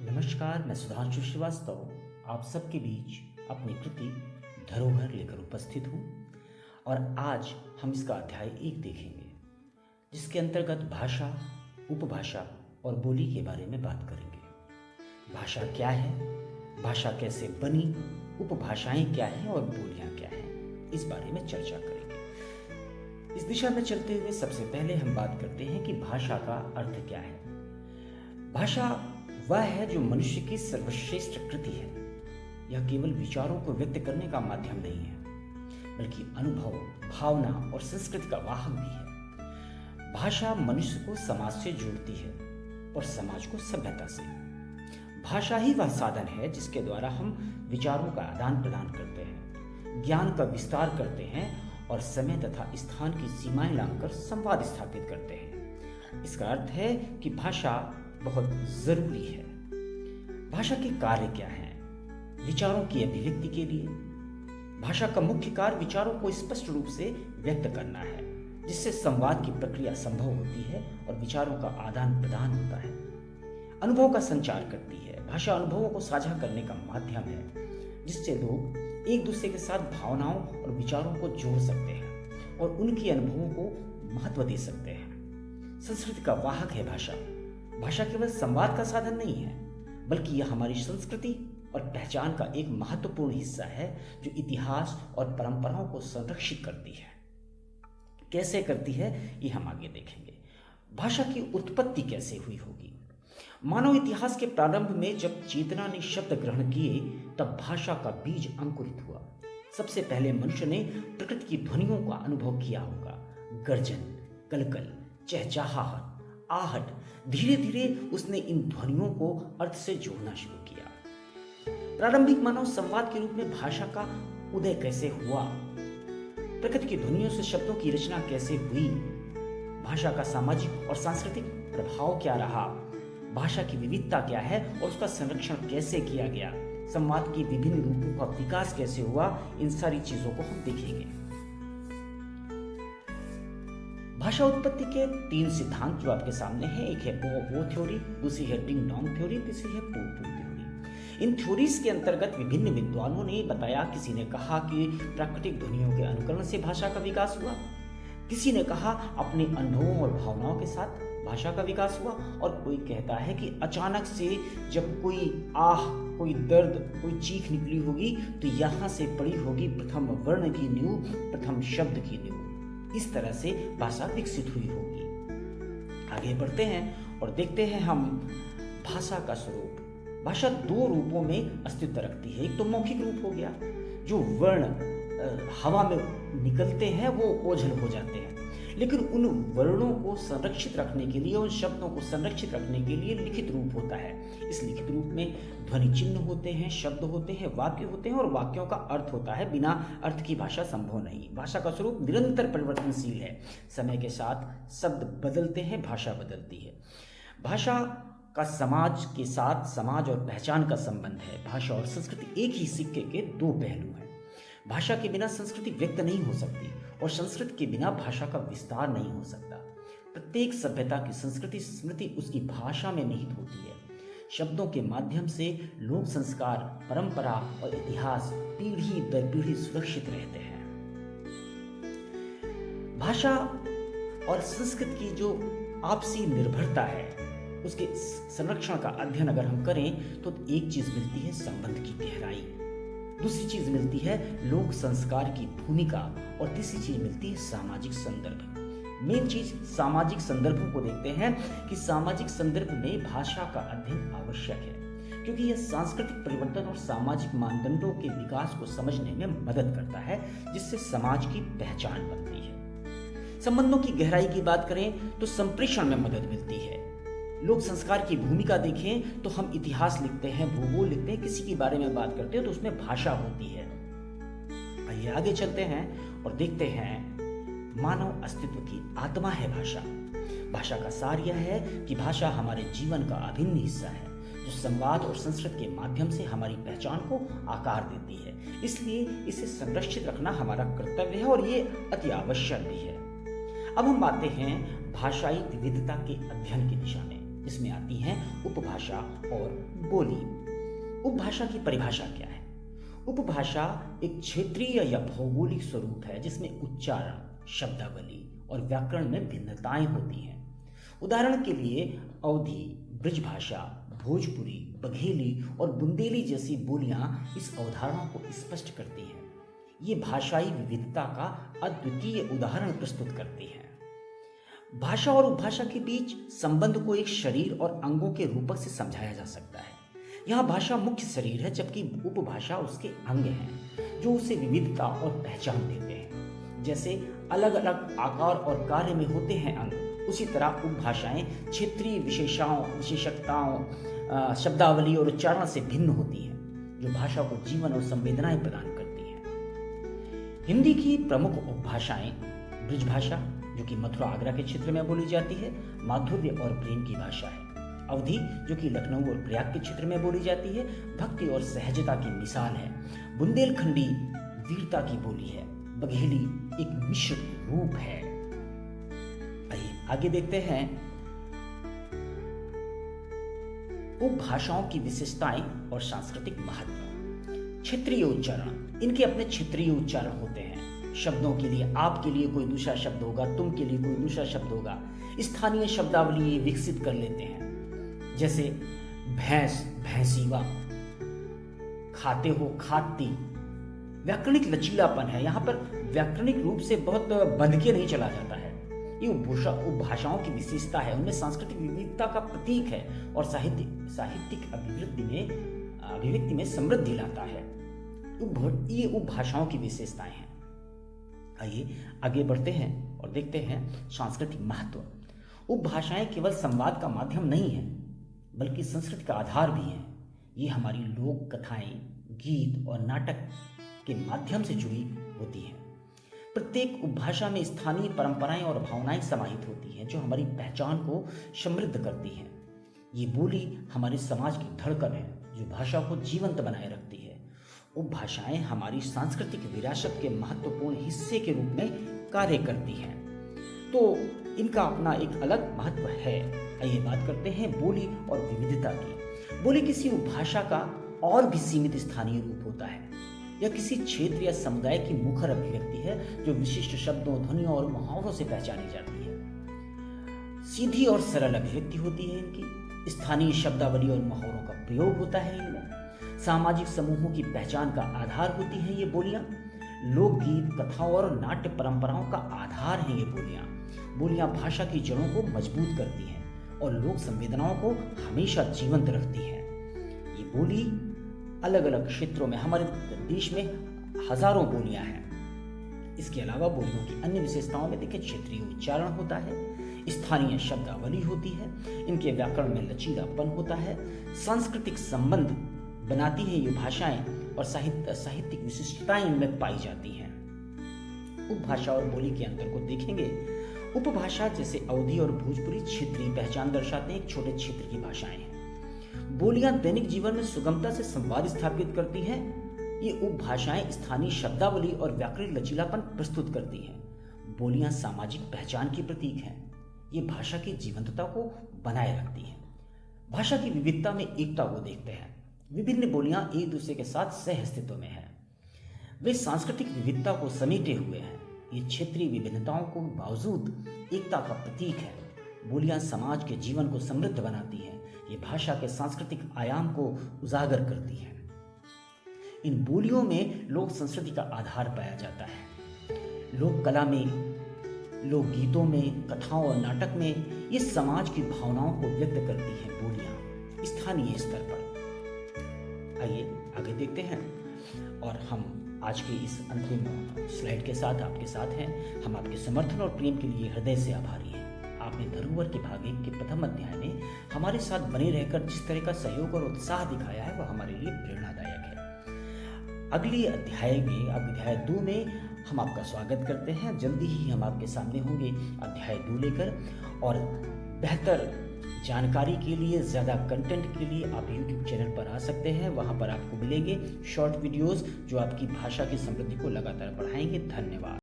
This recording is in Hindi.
नमस्कार, मैं सुधांशु श्रीवास्तव आप सबके बीच अपनी कृति धरोहर लेकर उपस्थित हूँ। और आज हम इसका अध्याय 1 देखेंगे, जिसके अंतर्गत भाषा, उपभाषा और बोली के बारे में बात करेंगे। भाषा क्या है, भाषा कैसे बनी, उपभाषाएं क्या हैं और बोलियां क्या हैं, इस बारे में चर्चा करेंगे। इस दिशा में चलते हुए सबसे पहले हम बात करते हैं कि भाषा का अर्थ क्या है। भाषा वह है जो मनुष्य की सर्वश्रेष्ठ कृति है। यह केवल विचारों को व्यक्त करने का माध्यम नहीं है, बल्कि अनुभव, भावना और संस्कृति का वाहक भी है। भाषा मनुष्य को समाज से जोड़ती है और समाज को सभ्यता से। भाषा ही वह साधन है जिसके द्वारा हम विचारों का आदान प्रदान करते हैं, ज्ञान का विस्तार करते हैं और समय तथा स्थान की सीमाएं लांघकर संवाद स्थापित करते हैं। इसका अर्थ है कि भाषा बहुत जरूरी है। भाषा के कार्य क्या हैं? विचारों की अभिव्यक्ति के लिए भाषा का मुख्य कार्य विचारों को स्पष्ट रूप से व्यक्त करना है, जिससे संवाद की प्रक्रिया संभव होती है और विचारों का आदान प्रदान होता है। अनुभव का संचार करती है। भाषा अनुभवों को साझा करने का माध्यम है, जिससे लोग एक दूसरे के साथ भावनाओं और विचारों को जोड़ सकते हैं और उनके अनुभवों को महत्व दे सकते हैं। संस्कृति का वाहक है भाषा। भाषा केवल संवाद का साधन नहीं है, बल्कि यह हमारी संस्कृति और पहचान का एक महत्वपूर्ण हिस्सा है, जो इतिहास और परंपराओं को संरक्षित करती है। कैसे करती है, ये हम आगे देखेंगे। भाषा की उत्पत्ति कैसे हुई होगी? मानव इतिहास के प्रारंभ में जब चेतना ने शब्द ग्रहण किए, तब भाषा का बीज अंकुरित हुआ। सबसे पहले मनुष्य ने प्रकृति की ध्वनियों का अनुभव किया होगा। गर्जन, कलकल, चहचहाहट, आहट। धीरे धीरे उसने इन ध्वनियों को अर्थ से जोड़ना शुरू किया। प्रारंभिक मानव संवाद के रूप में भाषा का उदय कैसे हुआ? प्रकृति की ध्वनियों से शब्दों की रचना कैसे हुई? भाषा का सामाजिक और सांस्कृतिक प्रभाव क्या रहा? भाषा की विविधता क्या है और उसका संरक्षण कैसे किया गया? संवाद के विभिन्न रूपों का विकास कैसे हुआ? इन सारी चीजों को हम देखेंगे। भाषा उत्पत्ति के 3 सिद्धांत जो आपके सामने हैं, एक है वो थ्योरी, दूसरी है डिंग डोंग थ्योरी, तीसरी है पू थ्योरी। इन थ्योरीज के अंतर्गत विभिन्न विद्वानों ने बताया। किसी ने कहा कि प्राकृतिक ध्वनियों के अनुकरण से भाषा का विकास हुआ, किसी ने कहा अपने अनुभवों और भावनाओं के साथ भाषा का विकास हुआ, और कोई कहता है कि अचानक से जब कोई आह, कोई दर्द, कोई चीख निकली होगी तो यहाँ से पड़ी होगी प्रथम वर्ण की नींव, प्रथम शब्द की नींव। इस तरह से भाषा विकसित हुई होगी। आगे बढ़ते हैं और देखते हैं हम भाषा का स्वरूप। भाषा 2 रूपों में अस्तित्व रखती है। एक तो मौखिक रूप हो गया, जो वर्ण हवा में निकलते हैं वो ओझल हो जाते हैं, लेकिन उन वर्णों को संरक्षित रखने के लिए, उन शब्दों को संरक्षित रखने के लिए लिखित रूप होता है। इस लिखित रूप में ध्वनि चिन्ह होते हैं, शब्द होते हैं, वाक्य होते हैं और वाक्यों का अर्थ होता है। बिना अर्थ की भाषा संभव नहीं। भाषा का स्वरूप निरंतर परिवर्तनशील है। समय के साथ शब्द बदलते हैं, भाषा बदलती है। भाषा का समाज के साथ समाज और पहचान का संबंध है। भाषा और संस्कृति एक ही सिक्के के 2 पहलू हैं। भाषा के बिना संस्कृति व्यक्त नहीं हो सकती और संस्कृति के बिना भाषा का विस्तार नहीं हो सकता। प्रत्येक सभ्यता की संस्कृति स्मृति उसकी भाषा में निहित होती है। शब्दों के माध्यम से लोक संस्कार, परंपरा और इतिहास पीढ़ी दर पीढ़ी सुरक्षित रहते हैं। भाषा और संस्कृति की जो आपसी निर्भरता है, उसके संरक्षण का अध्ययन अगर हम करें तो एक चीज मिलती है संबंध की गहराई, दूसरी चीज मिलती है लोक संस्कार की भूमिका और तीसरी चीज मिलती है सामाजिक संदर्भ। मेन चीज सामाजिक संदर्भों को देखते हैं कि सामाजिक संदर्भ में भाषा का अध्ययन आवश्यक है, क्योंकि यह सांस्कृतिक परिवर्तन और सामाजिक मानदंडों के विकास को समझने में मदद करता है, जिससे समाज की पहचान बनती है। संबंधों की गहराई की बात करें तो संप्रेषण में मदद मिलती है। लोक संस्कार की भूमिका देखें तो हम इतिहास लिखते हैं, भूगोल लिखते हैं, किसी के बारे में बात करते हैं तो उसमें भाषा होती है। आइए आगे चलते हैं और देखते हैं मानव अस्तित्व की आत्मा है भाषा। भाषा का सार यह है कि भाषा हमारे जीवन का अभिन्न हिस्सा है, जो संवाद और संस्कृत के माध्यम से हमारी पहचान को आकार देती है। इसलिए इसे संरक्षित रखना हमारा कर्तव्य है और ये अति आवश्यक भी है। अब हम आते हैं भाषाई विविधता के अध्ययन की दिशा में। जिसमें आती हैं उपभाषा और बोली। उपभाषा की परिभाषा क्या है? उपभाषा एक क्षेत्रीय या भौगोलिक स्वरूप है जिसमें उच्चारण, शब्दावली और व्याकरण में भिन्नताएं होती हैं। उदाहरण के लिए अवधी, ब्रजभाषा, भोजपुरी, बघेली और बुंदेली जैसी बोलियां इस अवधारणा को स्पष्ट करती हैं। ये भाषाई विविधता का अद्वितीय उदाहरण प्रस्तुत करती हैं। भाषा और उपभाषा के बीच संबंध को एक शरीर और अंगों के रूपक से समझाया जा सकता है। यहाँ भाषा मुख्य शरीर है जबकि उपभाषा उसके अंग हैं जो उसे विविधता और पहचान देते हैं। जैसे अलग अलग आकार और कार्य में होते हैं अंग, उसी तरह उपभाषाएं क्षेत्रीय विशेषताओं, शब्दावली और उच्चारण से भिन्न होती हैं जो भाषा को जीवन और संवेदनाएं प्रदान करती हैं। हिंदी की प्रमुख उपभाषाएं ब्रजभाषा जो कि मथुरा आगरा के क्षेत्र में बोली जाती है, माधुर्य और प्रेम की भाषा है। अवधी जो कि लखनऊ और प्रयाग के क्षेत्र में बोली जाती है, भक्ति और सहजता की मिसाल है। बुंदेलखंडी वीरता की बोली है। बघेली एक मिश्र रूप है। आइए आगे देखते हैं उपभाषाओं की विशेषताएं और सांस्कृतिक महत्व। क्षेत्रीय उच्चारण, इनके अपने क्षेत्रीय उच्चारण होते हैं। शब्दों के लिए आप के लिए कोई दूसरा शब्द होगा, तुम के लिए कोई दूसरा शब्द होगा। स्थानीय शब्दावली विकसित कर लेते हैं, जैसे भैंस, भैंसीवा, खाते हो, खाती। व्याकरणिक लचीलापन है, यहाँ पर व्याकरणिक रूप से बहुत बंध के नहीं चला जाता है। ये उपभाषाओं की विशेषता है, उनमें सांस्कृतिक विविधता का प्रतीक है और साहित्यिक अभिव्यक्ति में समृद्धि लाता है। ये उपभाषाओं की विशेषताएं हैं। आइए आगे बढ़ते हैं और देखते हैं सांस्कृतिक महत्व। उपभाषाएं केवल संवाद का माध्यम नहीं है बल्कि संस्कृति का आधार भी है। ये हमारी लोक कथाएं, गीत और नाटक के माध्यम से जुड़ी होती हैं। प्रत्येक उपभाषा में स्थानीय परंपराएं और भावनाएं समाहित होती हैं जो हमारी पहचान को समृद्ध करती हैं। ये बोली हमारे समाज की धड़कन है जो भाषा को जीवंत बनाए रखती है। उपभाषाएं हमारी सांस्कृतिक विरासत के महत्वपूर्ण हिस्से के रूप में कार्य करती हैं, तो इनका अपना एक अलग महत्व है। आइए बात करते हैं बोली और विविधता की। बोली किसी उपभाषा का और भी सीमित स्थानीय रूप होता है। यह किसी क्षेत्र या समुदाय की मुखर अभिव्यक्ति है जो विशिष्ट शब्दों, ध्वनियों और मुहावरों से पहचानी जाती है। सीधी और सरल अभिव्यक्ति होती है इनकी। स्थानीय शब्दावली और मुहावरों का प्रयोग होता है इनमें। सामाजिक समूहों की पहचान का आधार होती हैं ये बोलियां। लोकगीत, कथाओं और नाट्य परंपराओं का आधार हैं ये बोलियां। बोलियां भाषा की जड़ों को मजबूत करती हैं और लोक संवेदनाओं को हमेशा जीवंत रखती हैं। ये बोली अलग अलग क्षेत्रों में, हमारे देश में हजारों बोलियां हैं। इसके अलावा बोलियों की अन्य विशेषताओं में देखिए, क्षेत्रीय उच्चारण होता है, स्थानीय शब्दावली होती है, इनके व्याकरण में लचीलापन होता है, सांस्कृतिक संबंध बनाती है ये भाषाएं और साहित्यिक विशिष्टताएं इनमें पाई जाती हैं। उपभाषा और बोली के अंतर को देखेंगे। उपभाषा जैसे अवधी और भोजपुरी क्षेत्रीय पहचान दर्शाते हैं, एक छोटे क्षेत्र की भाषाएं हैं। बोलियां दैनिक जीवन में सुगमता से संवाद स्थापित करती हैं। ये उपभाषाएं स्थानीय शब्दावली और व्याकरणिक लचीलापन प्रस्तुत करती हैं। बोलियां सामाजिक पहचान की प्रतीक हैं। ये भाषा की जीवंतता को बनाए रखती हैं। भाषा की विविधता में एकता को देखते हैं। विभिन्न बोलियां एक दूसरे के साथ सह अस्तित्व में हैं। वे सांस्कृतिक विविधता को समेटे हुए हैं। ये क्षेत्रीय विभिन्नताओं को बावजूद एकता का प्रतीक है। बोलियां समाज के जीवन को समृद्ध बनाती हैं। ये भाषा के सांस्कृतिक आयाम को उजागर करती हैं। इन बोलियों में लोक संस्कृति का आधार पाया जाता है। लोक कला में, लोक गीतों में, कथाओं और नाटक में ये समाज की भावनाओं को व्यक्त करती हैं बोलियां स्थानीय स्तर पर। आइए आगे देखते हैं और हम आज के इस अंतिम स्लाइड के साथ आपके साथ हैं। हम आपके समर्थन और प्रेम के लिए हृदय से आभारी हैं। आपने धरोहर के भाग 1 के प्रथम अध्याय में हमारे साथ बने रहकर जिस तरह का सहयोग और उत्साह दिखाया है वह हमारे लिए प्रेरणादायक है। अगले अध्याय में, अध्याय 2 में हम आपका स्वागत करते हैं। जल्दी ही हम आपके सामने होंगे अध्याय 2 लेकर, और बेहतर जानकारी के लिए, ज़्यादा कंटेंट के लिए आप YouTube चैनल पर आ सकते हैं। वहाँ पर आपको मिलेंगे शॉर्ट वीडियोस जो आपकी भाषा की समृद्धि को लगातार बढ़ाएंगे। धन्यवाद।